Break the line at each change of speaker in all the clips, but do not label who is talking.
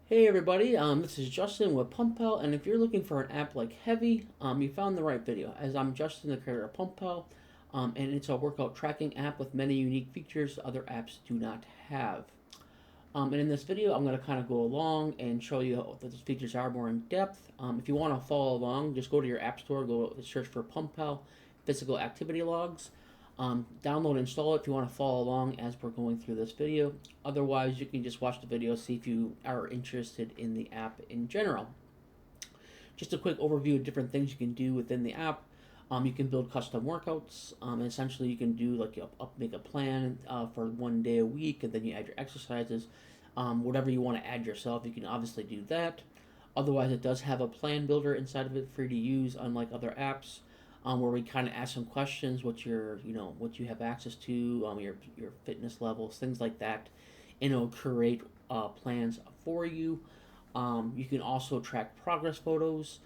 Hey everybody, this is Justin with PumpPal, and if you're looking for an app like Hevy, you found the right video, as I'm Justin, the creator of PumpPal, and it's a workout tracking app with many unique features other apps do not have. And in this video, I'm going to kind of go along and show you what those features are more in depth. If you want to follow along, just go to your app store, go search for PumpPal Physical Activity Logs. Download and install it if you want to follow along as we're going through this video. Otherwise, you can just watch the video, see if you are interested in the app in general. Just a quick overview of different things you can do within the app. You can build custom workouts. Essentially, you can do like make a plan for one day a week, and then you add your exercises. Whatever you want to add yourself, you can obviously do that. Otherwise, it does have a plan builder inside of it for you to use, unlike other apps. Where we kind of ask some questions, what what you have access to, your fitness levels, things like that, and it'll create plans for you. You can also track progress photos.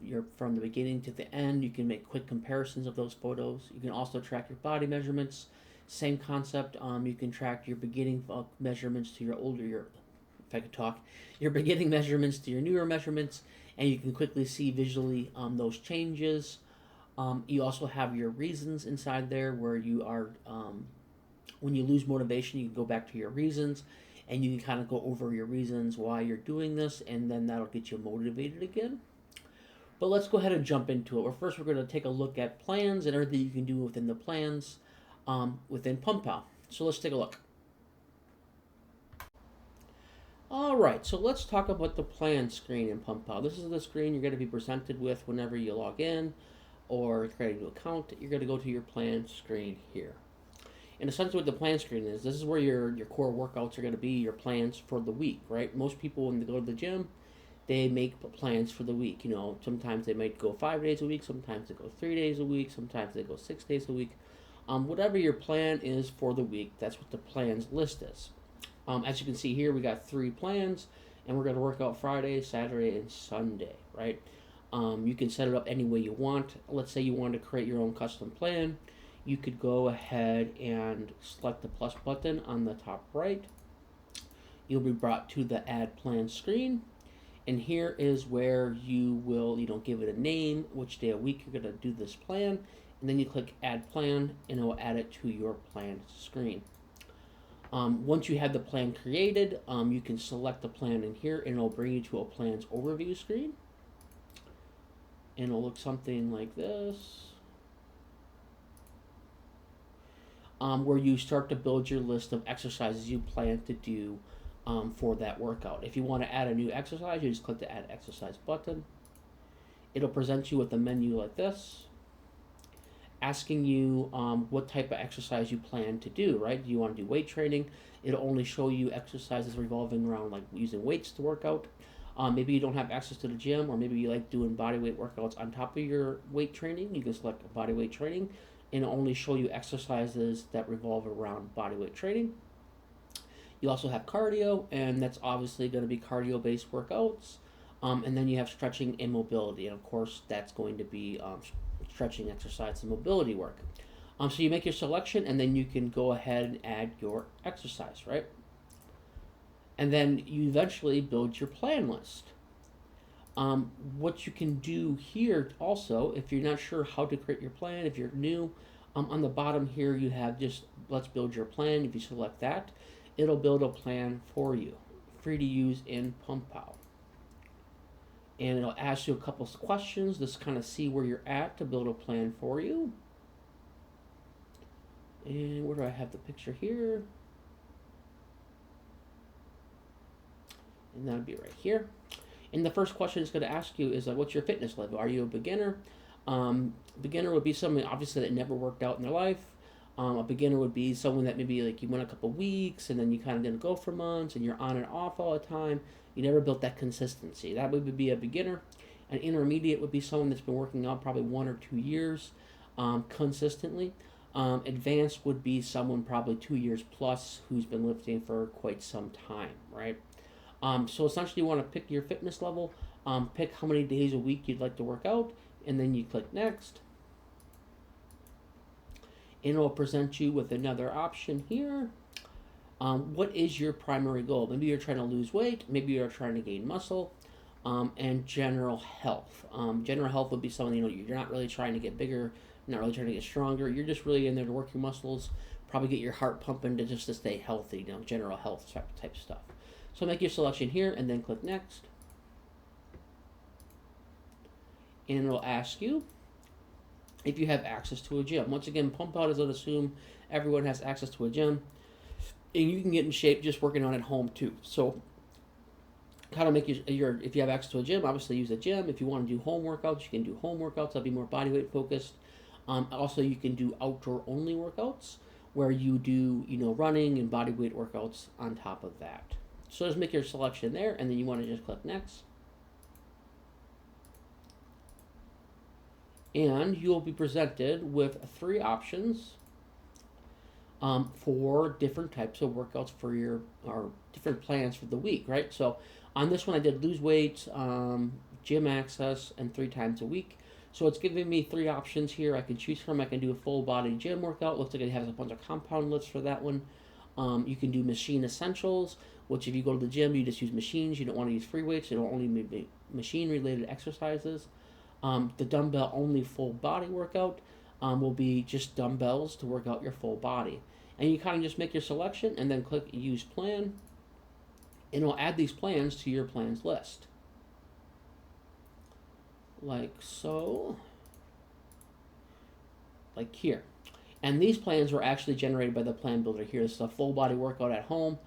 You're from the beginning to the end. You can make quick comparisons of those photos. You can also track your body measurements. Same concept. You can track your beginning measurements to if I could talk, your beginning measurements to your newer measurements, and you can quickly see visually those changes. You also have your reasons inside there where you are, when you lose motivation, you can go back to your reasons and you can kind of go over your reasons why you're doing this, and then that'll get you motivated again. But let's go ahead and jump into it. Well, first, we're going to take a look at plans and everything you can do within the plans within PumpPal. So let's take a look. All right, so let's talk about the plan screen in PumpPal. This is the screen you're going to be presented with whenever you log in or create a new account. You're going to go to your plan screen here. And essentially what the plan screen is, this is where your core workouts are going to be, your plans for the week, right? Most people, when they go to the gym, they make plans for the week. You know, sometimes they might go 5 days a week, sometimes they go 3 days a week, sometimes they go 6 days a week. Whatever your plan is for the week, that's what the plans list is. As you can see here, we got 3 plans, and we're going to work out Friday, Saturday, and Sunday, right? You can set it up any way you want. Let's say you want to create your own custom plan. You could go ahead and select the plus button on the top right. You'll be brought to the add plan screen. And here is where you will, give it a name, which day a week you're going to do this plan. And then you click add plan, and it will add it to your plan screen. Once you have the plan created, you can select the plan in here, and it'll bring you to a plan's overview screen. And it'll look something like this, where you start to build your list of exercises you plan to do for that workout. If you want to add a new exercise, you just click the add exercise button. It'll present you with a menu like this, asking you what type of exercise you plan to do, right? Do you want to do weight training? It'll only show you exercises revolving around like using weights to work out. Maybe you don't have access to the gym, or maybe you like doing body weight workouts on top of your weight training. You can select body weight training, and it'll only show you exercises that revolve around body weight training. You also have cardio, and that's obviously going to be cardio-based workouts. And then you have stretching and mobility, and of course that's going to be stretching exercise and mobility work. So you make your selection, and then you can go ahead and add your exercise, right? And then you eventually build your plan list. What you can do here also, if you're not sure how to create your plan, if you're new, on the bottom here you have just let's build your plan. If you select that, it'll build a plan for you, free to use in PumpPal. And it'll ask you a couple of questions to kind of see where you're at to build a plan for you. And where do I have the picture here? And that'll be right here. And the first question it's going to ask you is what's your fitness level? Are you a beginner? Beginner would be someone obviously that never worked out in their life. A beginner would be someone that maybe like you went a couple weeks and then you kind of didn't go for months and you're on and off all the time. You never built that consistency. That would be a beginner. An intermediate would be someone that's been working out probably 1 or 2 years consistently. Advanced would be someone probably 2 years plus who's been lifting for quite some time, right? So essentially you want to pick your fitness level, pick how many days a week you'd like to work out, and then you click next. And it will present you with another option here. What is your primary goal? Maybe you're trying to lose weight, maybe you're trying to gain muscle, and general health. General health would be something, you're not really trying to get bigger, not really trying to get stronger. You're just really in there to work your muscles, probably get your heart pumping to stay healthy. General health type stuff. So make your selection here and then click next. And it'll ask you if you have access to a gym. Once again, PumpPal doesn't assume everyone has access to a gym, and you can get in shape just working on it at home too. So how to make your if you have access to a gym, obviously use a gym. If you want to do home workouts, you can do home workouts. That'll be more body weight focused. Also, you can do outdoor only workouts where you do running and body weight workouts on top of that. So just make your selection there, and then you want to just click next. And you'll be presented with 3 options for different types of workouts for or different plans for the week, right? So on this one, I did lose weight, gym access, and 3 times a week. So it's giving me 3 options here I can choose from. I can do a full body gym workout. Looks like it has a bunch of compound lifts for that one. You can do machine essentials, which if you go to the gym, you just use machines. You don't want to use free weights. You don't only make machine related exercises. The dumbbell only full body workout will be just dumbbells to work out your full body. And you kind of just make your selection and then click use plan, and it'll add these plans to your plans list. Like so. Like here. And these plans were actually generated by the plan builder here. This is a full body workout at home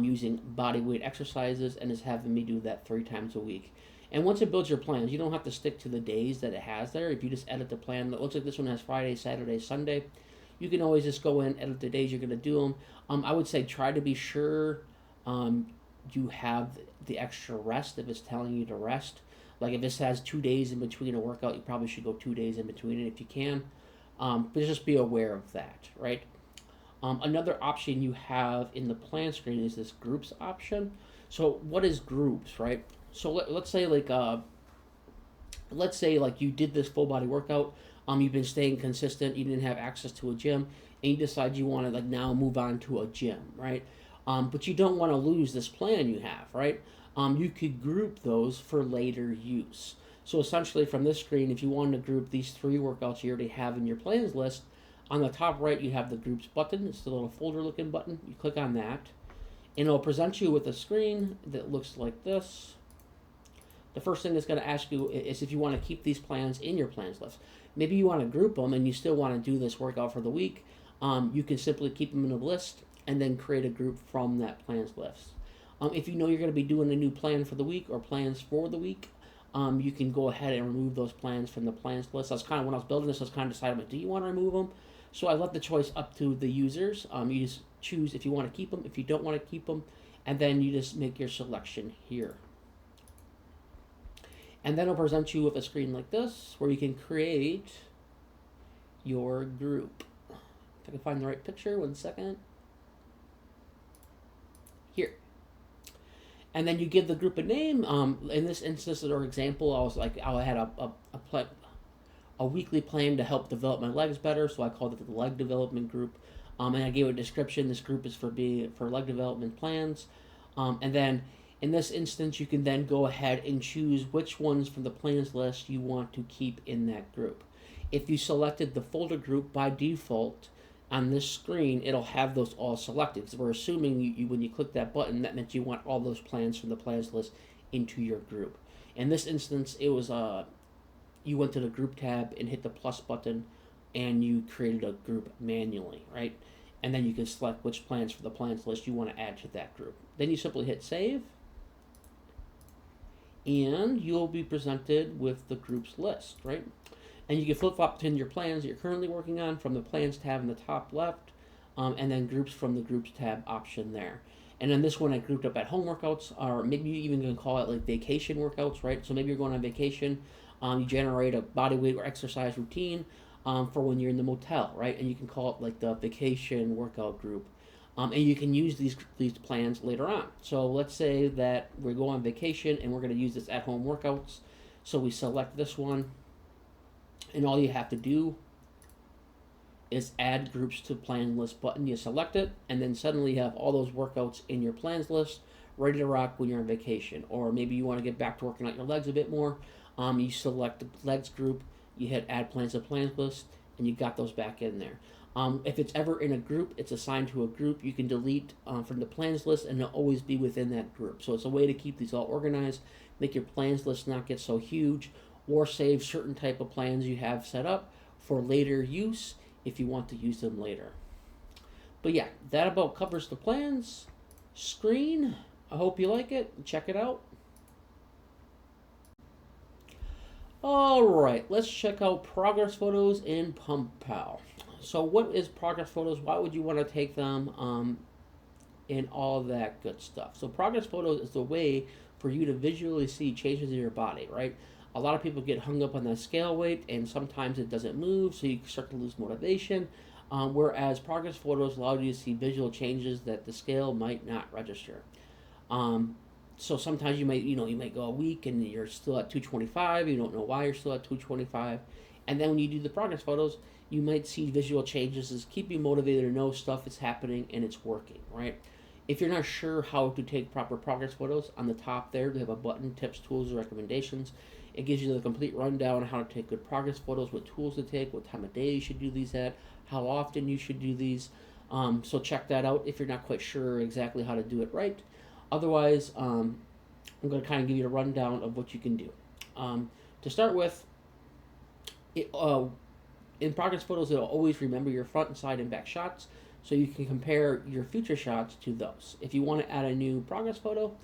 using body weight exercises, and is having me do that 3 times a week. And once it builds your plans, you don't have to stick to the days that it has there. If you just edit the plan, it looks like this one has Friday, Saturday, Sunday. You can always just go in, edit the days you're going to do them. I would say try to be sure you have the extra rest if it's telling you to rest. Like if this has 2 days in between a workout, you probably should go 2 days in between it if you can. But just be aware of that, right? Another option you have in the plan screen is this groups option. So what is groups, right? So let's say you did this full body workout. You've been staying consistent. You didn't have access to a gym, and you decide you want to now move on to a gym, right? But you don't want to lose this plan you have, right? You could group those for later use. So essentially, from this screen, if you wanted to group these 3 workouts you already have in your plans list, on the top right you have the groups button. It's the little folder-looking button. You click on that, and it'll present you with a screen that looks like this. The first thing it's going to ask you is if you want to keep these plans in your plans list. Maybe you want to group them and you still want to do this workout for the week. You can simply keep them in a list and then create a group from that plans list. If you know you're going to be doing a new plan for the week or plans for the week, you can go ahead and remove those plans from the plans list. That's kind of when I was building this, I was kind of deciding, do you want to remove them? So I left the choice up to the users. You just choose if you want to keep them, if you don't want to keep them, and then you just make your selection here. And then it'll present you with a screen like this where you can create your group. If I can find the right picture, 1 second. Here. And then you give the group a name. In this instance or example, I had a weekly plan to help develop my legs better, so I called it the leg development group. And I gave a description. This group is for leg development plans. And then in this instance, you can then go ahead and choose which ones from the plans list you want to keep in that group. If you selected the folder group by default on this screen, it'll have those all selected. So we're assuming when you click that button, that meant you want all those plans from the plans list into your group. In this instance, it was you went to the group tab and hit the plus button, and you created a group manually, right? And then you can select which plans for the plans list you want to add to that group. Then you simply hit save, and you'll be presented with the groups list, right? And you can flip-flop between your plans that you're currently working on from the plans tab in the top left, and then groups from the groups tab option there. And then this one I grouped up at home workouts, or maybe you even can call it like vacation workouts, right? So maybe you're going on vacation, you generate a body weight or exercise routine for when you're in the motel, right? And you can call it like the vacation workout group. And you can use these plans later on. So let's say that we go on vacation and we're going to use this at-home workouts. So we select this one, and all you have to do is add groups to plan list button. You select it, and then suddenly you have all those workouts in your plans list ready to rock when you're on vacation. Or maybe you want to get back to working out your legs a bit more. You select the legs group, you hit add plans to plans list, and you got those back in there. If it's ever in a group, it's assigned to a group. You can delete from the plans list, and it'll always be within that group. So it's a way to keep these all organized, make your plans list not get so huge, or save certain type of plans you have set up for later use if you want to use them later. But yeah, that about covers the plans screen. I hope you like it. Check it out. Alright, let's check out progress photos in PumpPal. So what is progress photos? Why would you want to take them? And all that good stuff. So progress photos is the way for you to visually see changes in your body, right? A lot of people get hung up on that scale weight, and sometimes it doesn't move, so you start to lose motivation. Whereas progress photos allow you to see visual changes that the scale might not register. So sometimes you might go a week and you're still at 225. You don't know why you're still at 225, and then when you do the progress photos, you might see visual changes that keep you motivated to know stuff is happening and it's working, right? If you're not sure how to take proper progress photos, on the top there they have a button, tips, tools, and recommendations. It gives you the complete rundown on how to take good progress photos, what tools to take, what time of day you should do these at, how often you should do these. So check that out if you're not quite sure exactly how to do it right. Otherwise, I'm going to kind of give you a rundown of what you can do. To start with, in progress photos, it'll always remember your front and side and back shots, so you can compare your future shots to those. If you want to add a new progress photo,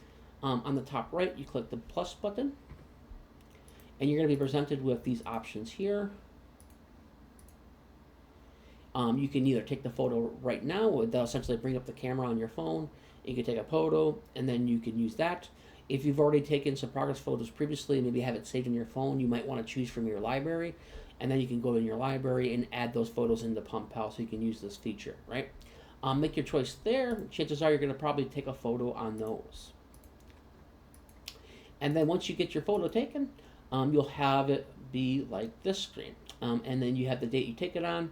on the top right, you click the plus button, and you're going to be presented with these options here. You can either take the photo right now, they'll essentially bring up the camera on your phone. You can take a photo, and then you can use that. If you've already taken some progress photos previously, maybe have it saved in your phone, you might want to choose from your library, and then you can go in your library and add those photos into PumpPal so you can use this feature, right? Make your choice there. Chances are you're going to probably take a photo on those. And then once you get your photo taken, you'll have it be like this screen. And then you have the date you take it on.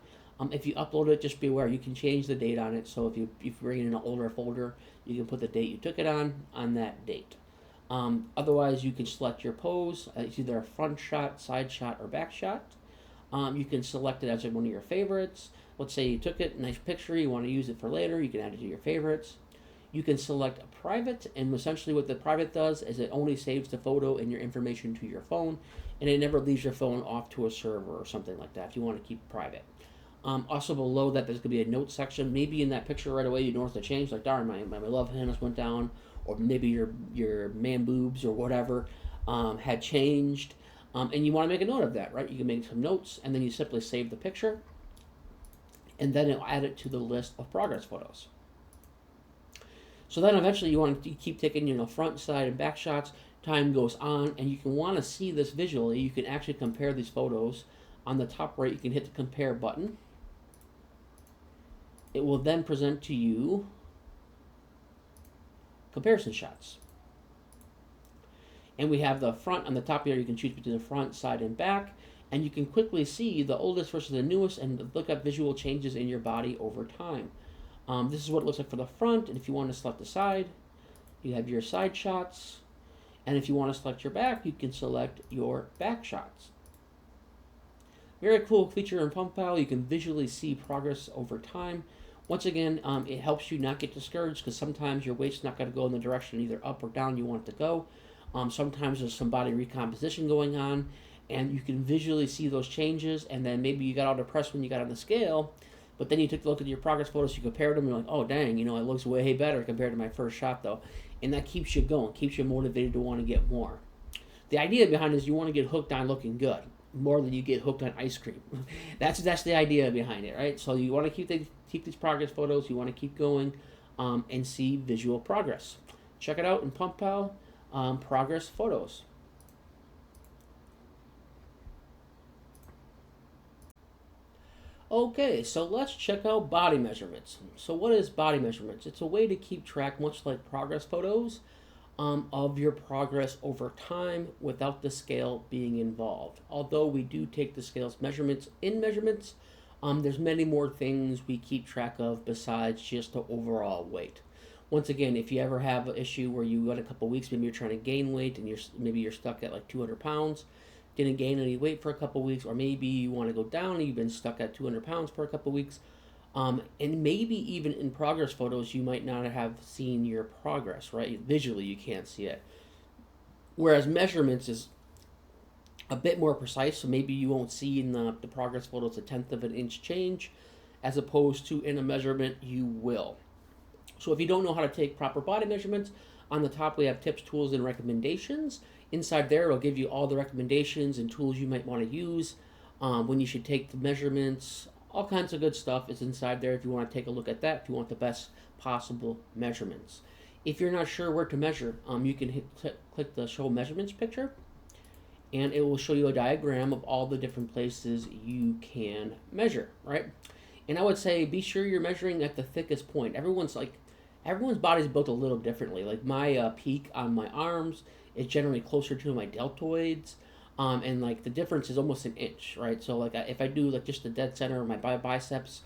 If you upload it, just be aware you can change the date on it. So if you bring in an older folder, you can put the date you took it on that date. Otherwise, you can select your pose. It's either a front shot, side shot, or back shot. You can select it as one of your favorites. Let's say you took it, nice picture, you want to use it for later, you can add it to your favorites. You can select a private, and essentially what the private does is it only saves the photo and your information to your phone, and it never leaves your phone off to a server or something like that if you want to keep it private. Also below that, there's going to be a notes section. Maybe in that picture right away you notice the change, like darn, my love handles went down, or maybe your man boobs or whatever had changed, and you want to make a note of that, right? You can make some notes, and then you simply save the picture, and then it'll add it to the list of progress photos. So then eventually you want to keep taking, front, side, and back shots. Time goes on, and you can want to see this visually. You can actually compare these photos. On the top right, you can hit the compare button. It will then present to you comparison shots. And we have the front on the top here. You can choose between the front, side, and back. And you can quickly see the oldest versus the newest and look at visual changes in your body over time. This is what it looks like for the front. And if you want to select the side, you have your side shots. And if you want to select your back, you can select your back shots. Very cool feature in PumpPal. You can visually see progress over time. Once again, it helps you not get discouraged because sometimes your weight's not going to go in the direction either up or down you want it to go. Sometimes there's some body recomposition going on, and you can visually see those changes, and then maybe you got all depressed when you got on the scale, but then you took a look at your progress photos, you compared them, and you're like, oh dang, it looks way better compared to my first shot though. And that keeps you going, keeps you motivated to want to get more. The idea behind it is you want to get hooked on looking good more than you get hooked on ice cream. That's the idea behind it, right? So you want to keep these progress photos, you want to keep going and see visual progress. Check it out in PumpPal, progress photos. Okay, so let's check out body measurements. So what is body measurements? It's a way to keep track, much like progress photos, of your progress over time without the scale being involved. Although we do take the scale's measurements, There's many more things we keep track of besides just the overall weight. Once again, if you ever have an issue where you got a couple weeks, maybe you're trying to gain weight and maybe you're stuck at like 200 pounds, didn't gain any weight for a couple weeks, or maybe you want to go down and you've been stuck at 200 pounds for a couple weeks, and maybe even in progress photos, you might not have seen your progress, right? Visually, you can't see it. Whereas measurements is a bit more precise, so maybe you won't see in the progress photos a tenth of an inch change, as opposed to in a measurement, you will. So if you don't know how to take proper body measurements, on the top we have tips, tools, and recommendations. Inside there, it'll give you all the recommendations and tools you might want to use when you should take the measurements. All kinds of good stuff is inside there if you want to take a look at that, if you want the best possible measurements. If you're not sure where to measure, you can click the show measurements picture, and it will show you a diagram of all the different places you can measure, right? And I would say be sure you're measuring at the thickest point. Everyone's body's built a little differently. Like my peak on my arms is generally closer to my deltoids, and like the difference is almost an inch, right? So like if I do like just the dead center of my biceps,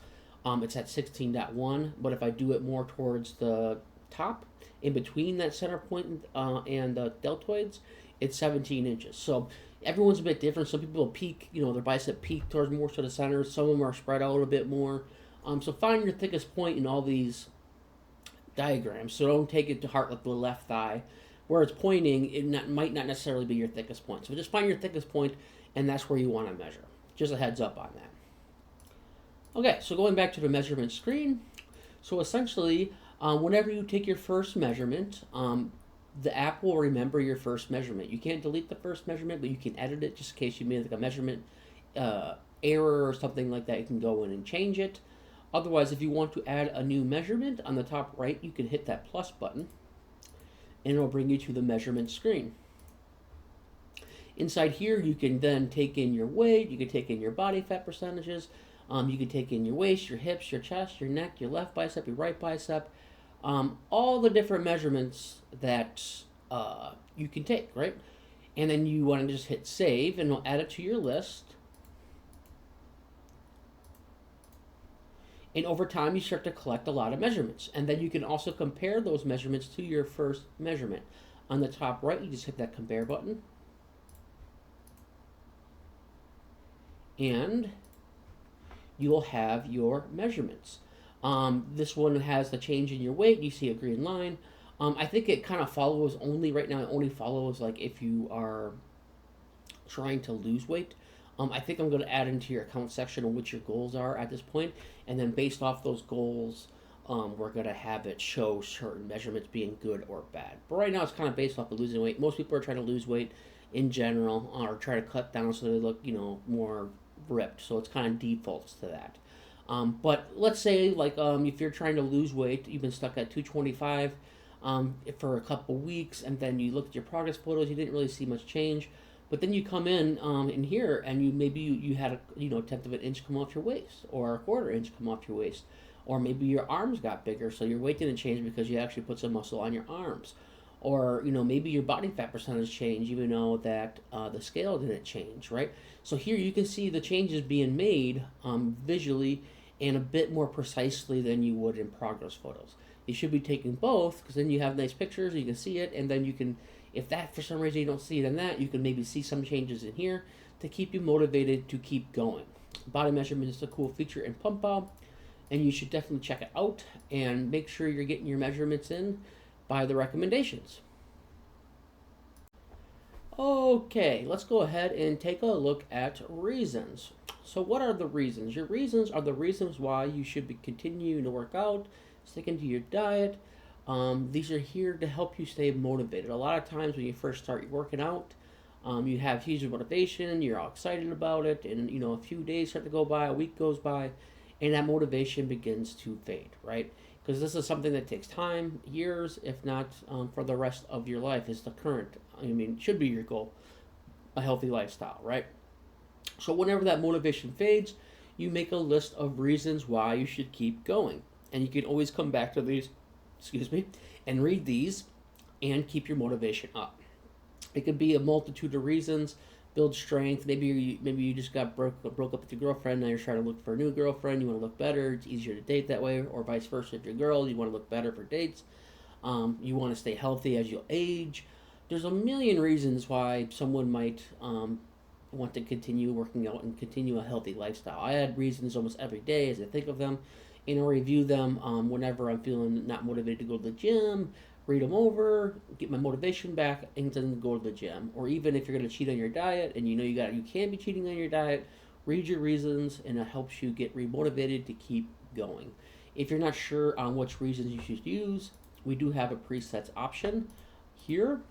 it's at 16.1, but if I do it more towards the top, in between that center point and the deltoids, it's 17 inches. So everyone's a bit different. Some people peak, their bicep peak towards more to the center. Some of them are spread out a bit more. So find your thickest point in all these diagrams. So don't take it to heart like the left thigh. Where it's pointing, might not necessarily be your thickest point. So just find your thickest point, and that's where you want to measure. Just a heads up on that. Okay, so going back to the measurement screen. So essentially, whenever you take your first measurement, the app will remember your first measurement. You can't delete the first measurement, but you can edit it just in case you made like a measurement error or something like that. You can go in and change it. Otherwise, if you want to add a new measurement, on the top right, you can hit that plus button, and it'll bring you to the measurement screen. Inside here, you can then take in your weight, you can take in your body fat percentages, you can take in your waist, your hips, your chest, your neck, your left bicep, your right bicep, all the different measurements that you can take, right? And then you want to just hit save, and it'll add it to your list. And over time, you start to collect a lot of measurements. And then you can also compare those measurements to your first measurement. On the top right, you just hit that compare button. And you will have your measurements. This one has the change in your weight. You see a green line. I think it kind of follows only, right now, it only follows like if you are trying to lose weight. I think I'm going to add into your account section on what your goals are at this point, and then based off those goals, we're going to have it show certain measurements being good or bad. But right now, it's kind of based off of losing weight. Most people are trying to lose weight in general, or try to cut down so they look, more ripped. So it's kind of defaults to that. But let's say, like, if you're trying to lose weight, you've been stuck at 225 for a couple weeks, and then you look at your progress photos, you didn't really see much change. But then you come in here, and you had a tenth of an inch come off your waist, or a quarter inch come off your waist, or maybe your arms got bigger, so your weight didn't change because you actually put some muscle on your arms, or maybe your body fat percentage changed, even though that the scale didn't change, right? So here you can see the changes being made visually and a bit more precisely than you would in progress photos. You should be taking both, because then you have nice pictures, you can see it, and then you can. If that, for some reason, you don't see it in that, you can maybe see some changes in here to keep you motivated to keep going. Body measurement is a cool feature in PumpPal, and you should definitely check it out and make sure you're getting your measurements in by the recommendations. Okay, let's go ahead and take a look at reasons. So what are the reasons? Your reasons are the reasons why you should be continuing to work out, sticking to your diet. These are here to help you stay motivated. A lot of times when you first start working out, you have huge motivation, you're all excited about it, and a few days start to go by, a week goes by, and that motivation begins to fade, right? Because this is something that takes time, years, if not for the rest of your life, is the current, should be your goal, a healthy lifestyle, right? So whenever that motivation fades, you make a list of reasons why you should keep going. And you can always come back to these, and read these and keep your motivation up. It could be a multitude of reasons, build strength. Maybe you just got broke up with your girlfriend. Now you're trying to look for a new girlfriend. You want to look better. It's easier to date that way, or vice versa. If you're a girl, you want to look better for dates. You want to stay healthy as you age. There's a million reasons why someone might want to continue working out and continue a healthy lifestyle. I had reasons almost every day as I think of them, and I review them whenever I'm feeling not motivated to go to the gym. Read them over, get my motivation back, and then go to the gym. Or even if you're going to cheat on your diet and you know you can't be cheating on your diet, read your reasons, and it helps you get remotivated to keep going. If you're not sure on which reasons you should use, we do have a presets option here,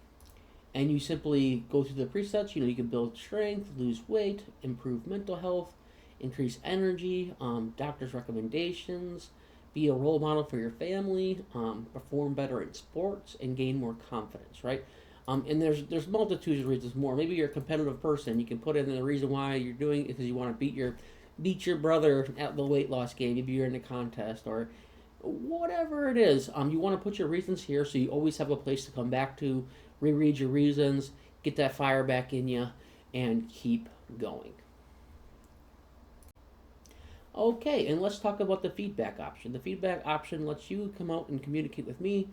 and you simply go through the presets. You can build strength, lose weight, improve mental health, increase energy, doctor's recommendations, be a role model for your family, perform better in sports, and gain more confidence, right? And there's multitudes of reasons more. Maybe you're a competitive person. You can put in the reason why you're doing it because you want to beat your brother at the weight loss game. Maybe you're in a contest or whatever it is. You want to put your reasons here so you always have a place to come back to, reread your reasons, get that fire back in you, and keep going. Okay, and let's talk about the feedback option. The feedback option lets you come out and communicate with me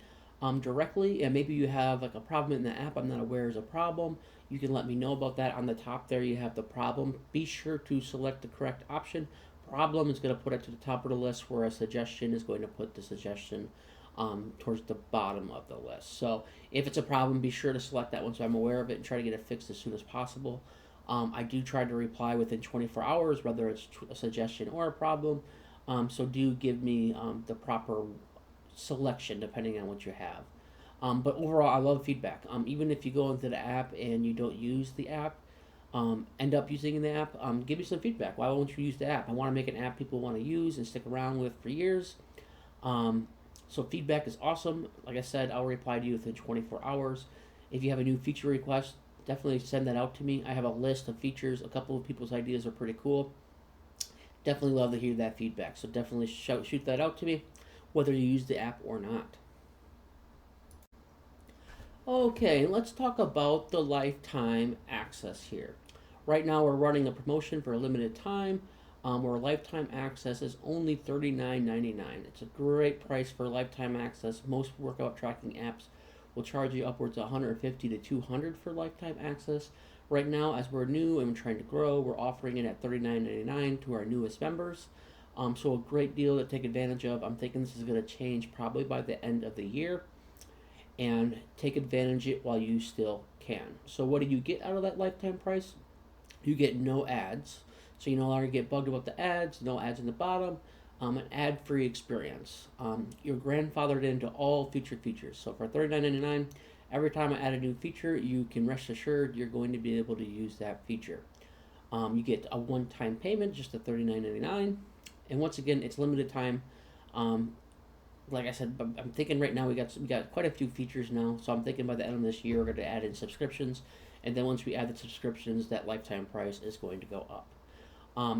directly, and maybe you have like a problem in the app I'm not aware is a problem. You can let me know about that. On the top there, you have the problem. Be sure to select the correct option. Problem is going to put it to the top of the list, where a suggestion is going to put the suggestion towards the bottom of the list. So if it's a problem, be sure to select that one so I'm aware of it and try to get it fixed as soon as possible. I do try to reply within 24 hours, whether it's a suggestion or a problem. So do give me the proper selection depending on what you have. But overall, I love feedback. Even if you go into the app and you don't use the app, end up using the app, give me some feedback. Why won't you use the app? I want to make an app people want to use and stick around with for years. So feedback is awesome. Like I said, I'll reply to you within 24 hours. If you have a new feature request, definitely send that out to me. I have a list of features. A couple of people's ideas are pretty cool. Definitely love to hear that feedback. So definitely shoot that out to me, whether you use the app or not. Okay, let's talk about the lifetime access here. Right now we're running a promotion for a limited time where lifetime access is only $39.99. It's a great price for lifetime access. Most workout tracking apps will charge you upwards of $150 to $200 for lifetime access. Right now, as we're new and we're trying to grow, we're offering it at $39.99 to our newest members. So a great deal to take advantage of. I'm thinking this is going to change probably by the end of the year, and take advantage of it while you still can. So what do you get out of that lifetime price? You get no ads. So you no longer get bugged about the ads, no ads in the bottom, an ad-free experience. You're grandfathered into all featured features. So for $39.99, every time I add a new feature, you can rest assured you're going to be able to use that feature. You get a one-time payment, just at $39.99. And once again, it's limited time. Like I said, I'm thinking right now we got quite a few features now. So I'm thinking by the end of this year, we're going to add in subscriptions. And then once we add the subscriptions, that lifetime price is going to go up.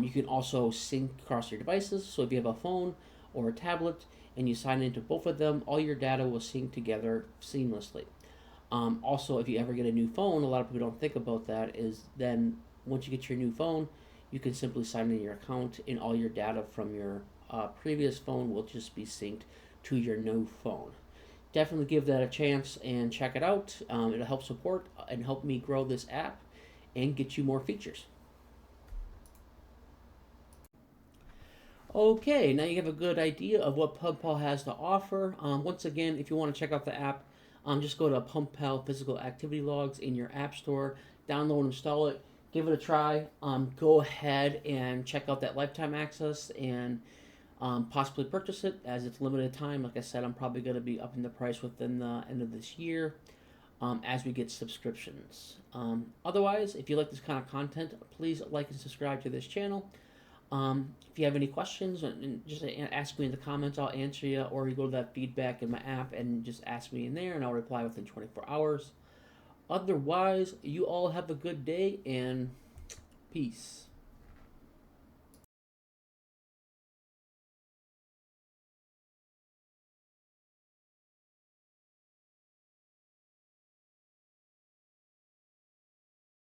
You can also sync across your devices. So if you have a phone or a tablet and you sign into both of them, all your data will sync together seamlessly. Also, if you ever get a new phone, a lot of people don't think about that, is then once you get your new phone, you can simply sign in your account and all your data from your previous phone will just be synced to your new phone. Definitely give that a chance and check it out. It'll help support and help me grow this app and get you more features. Okay, now you have a good idea of what PumpPal has to offer. Once again, if you want to check out the app, just go to PumpPal Physical Activity Logs in your app store, download and install it, give it a try. Go ahead and check out that lifetime access and possibly purchase it as it's limited time. Like I said, I'm probably going to be upping the price within the end of this year as we get subscriptions. Otherwise, if you like this kind of content, please like and subscribe to this channel. If you have any questions, just ask me in the comments. I'll answer you, or you go to that feedback in my app and just ask me in there, and I'll reply within 24 hours. Otherwise, you all have a good day, and peace.